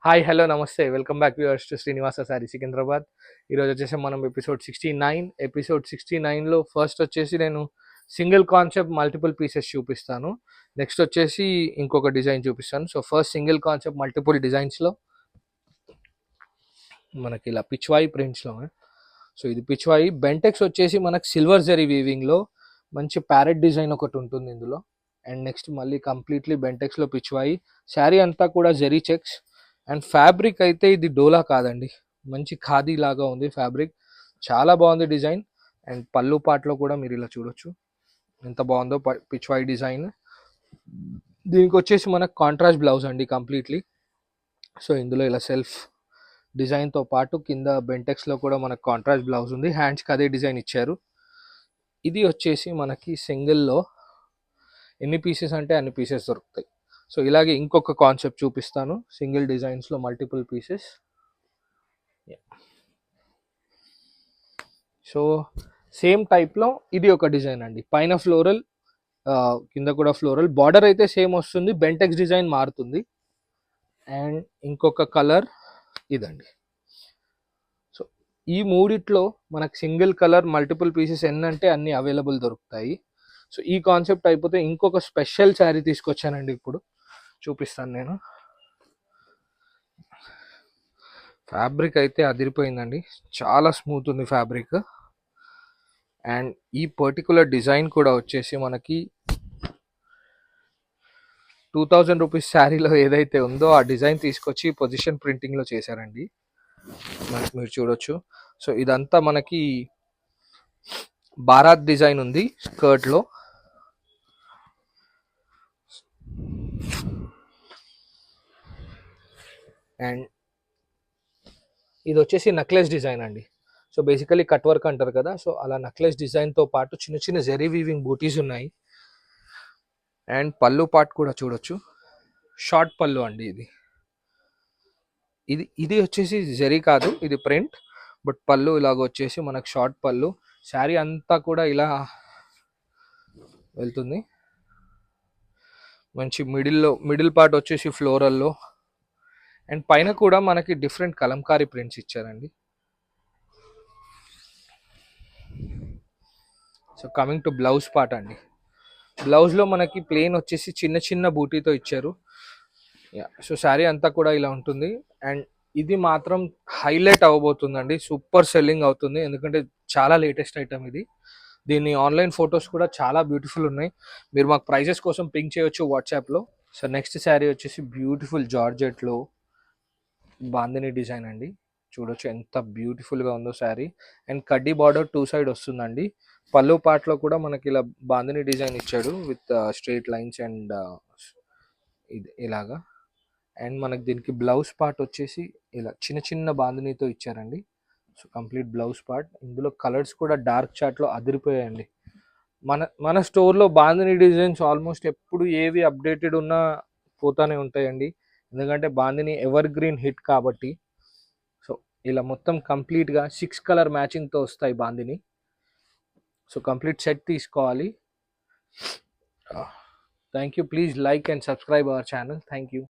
Hi hello నమస్తే welcome back viewers to Srinivasa sari Secunderabad. ఈరోజు వచ్చేసి మనం ఎపిసోడ్ 69లో ఫస్ట్ వచ్చేసి నేను సింగిల్ కాన్సెప్ట్ మల్టిపుల్ పీసెస్ చూపిస్తాను. నెక్స్ట్ వచ్చేసి ఇంకొక డిజైన్ చూపిస్తాను. So first single concept multiple డిజైన్స్లో మనకి ఇలా పిచ్వాయి ప్రింట్స్లో. సో ఇది పిచ్వాయి బెంటెక్స్ వచ్చేసి మనకి సిల్వర్ జరీ వీవింగ్లో మంచి ప్యారెట్ డిజైన్ ఒకటి ఉంటుంది ఇందులో. అండ్ నెక్స్ట్ మళ్ళీ కంప్లీట్లీ బెంటెక్స్లో పిచ్వాయి. శారీ అంతా కూడా జరీ చెక్స్. అండ్ ఫ్యాబ్రిక్ అయితే ఇది డోలా కాదండి, మంచి ఖాదీ లాగా ఉంది ఫ్యాబ్రిక్. చాలా బాగుంది డిజైన్. అండ్ పళ్ళు పాటలో కూడా మీరు ఇలా చూడొచ్చు ఎంత బాగుందో పిచ్వాయి డిజైన్. దీనికి వచ్చేసి మనకు కాంట్రాస్ట్ బ్లౌజ్ అండి కంప్లీట్లీ. సో ఇందులో ఇలా సెల్ఫ్ డిజైన్తో పాటు కింద బెంటెక్స్లో కూడా మనకు కాంట్రాస్ట్ బ్లౌజ్ ఉంది. హ్యాండ్స్కి అదే డిజైన్ ఇచ్చారు. ఇది వచ్చేసి మనకి సింగిల్లో ఎన్ని పీసెస్ అంటే అన్ని పీసెస్ దొరుకుతాయి. సో ఇలాగే ఇంకొక కాన్సెప్ట్ చూపిస్తాను సింగిల్ డిజైన్స్లో మల్టిపుల్ పీసెస్. సో సేమ్ టైప్లో ఇది ఒక డిజైన్ అండి, పైన ఫ్లోరల్ కింద కూడా ఫ్లోరల్. బార్డర్ అయితే సేమ్ వస్తుంది, బెంటెక్స్ డిజైన్ మారుతుంది. అండ్ ఇంకొక కలర్ ఇదండి. సో ఈ మూడిట్లో మనకు సింగిల్ కలర్ మల్టిపుల్ పీసెస్ ఎన్నంటే అన్ని అవైలబుల్ దొరుకుతాయి. సో ఈ కాన్సెప్ట్ అయిపోతే ఇంకొక స్పెషల్ శారీ తీసుకొచ్చానండి, ఇప్పుడు చూపిస్తాను నేను. ఫ్యాబ్రిక్ అయితే అదిరిపోయిందండి, చాలా స్మూత్ ఉంది ఫ్యాబ్రిక్. అండ్ ఈ పర్టికులర్ డిజైన్ కూడా వచ్చేసి మనకి 2000 రూపీస్ శారీలో ఏదైతే ఉందో ఆ డిజైన్ తీసుకొచ్చి పొజిషన్ ప్రింటింగ్లో చేశారండి, మనకి మీరు చూడొచ్చు. సో ఇదంతా మనకి బారాత్ డిజైన్ ఉంది స్కర్ట్లో. అండ్ ఇది వచ్చేసి నెక్లెస్ డిజైన్ అండి. సో బేసికలీ కట్ వర్క్ అంటారు కదా, సో అలా నెక్లెస్ డిజైన్తో పాటు చిన్న చిన్న జెరీ వీవింగ్ బూటీస్ ఉన్నాయి. అండ్ పళ్ళు పార్ట్ కూడా చూడొచ్చు, షార్ట్ పళ్ళు అండి ఇది. ఇది ఇది వచ్చేసి జరీ కాదు, ఇది ప్రింట్. బట్ పళ్ళు ఇలాగ వచ్చేసి మనకు షార్ట్ పళ్ళు. శారీ అంతా కూడా ఇలా వెళ్తుంది. మంచి మిడిల్ పార్ట్ వచ్చేసి ఫ్లోరల్లో. అండ్ పైన కూడా మనకి డిఫరెంట్ కలంకారీ ప్రింట్స్ ఇచ్చారండి. So coming to blouse part అండి. బ్లౌజ్లో మనకి ప్లెయిన్ వచ్చేసి చిన్న చిన్న బూటీతో ఇచ్చారు. సో శారీ అంతా కూడా ఇలా ఉంటుంది. అండ్ ఇది మాత్రం హైలైట్ అవ్వబోతుందండి, సూపర్ సెల్లింగ్ అవుతుంది, ఎందుకంటే చాలా లేటెస్ట్ ఐటమ్ ఇది. దీని ఆన్లైన్ ఫొటోస్ కూడా చాలా బ్యూటిఫుల్ ఉన్నాయి. మీరు మాకు ప్రైజెస్ కోసం పింక్ చేయొచ్చు వాట్సాప్లో. సో నెక్స్ట్ శారీ వచ్చేసి బ్యూటిఫుల్ జార్జెట్లో బాందిని డిజైన్ అండి. చూడొచ్చు ఎంత బ్యూటిఫుల్గా ఉందో శారీ. అండ్ కడ్డీ బార్డర్ 2 సైడ్ వస్తుందండి. పళ్ళు పార్ట్లో కూడా మనకి ఇలా బాందిని డిజైన్ ఇచ్చాడు విత్ స్ట్రైట్ లైన్స్ అండ్ ఇది ఇలాగా. అండ్ మనకి దీనికి బ్లౌజ్ పార్ట్ వచ్చేసి ఇలా చిన్న చిన్న బాందినీతో ఇచ్చారండి. So complete blouse part. ఇందులో కలర్స్ కూడా డార్క్ చార్ట్లో అదిరిపోయాయండి. మన స్టోర్లో బాందిని డిజైన్స్ ఆల్మోస్ట్ ఎప్పుడు ఏవి అప్డేటెడ్ ఉన్నా పోతానే ఉంటాయండి, ఎందుకంటే బాందిని ఎవర్ గ్రీన్ హిట్ కాబట్టి. సో ఇలా మొత్తం కంప్లీట్గా 6 కలర్ మ్యాచింగ్తో వస్తాయి బాందిని. సో కంప్లీట్ సెట్ తీసుకోవాలి. Thank you. Please like and subscribe our channel. Thank you.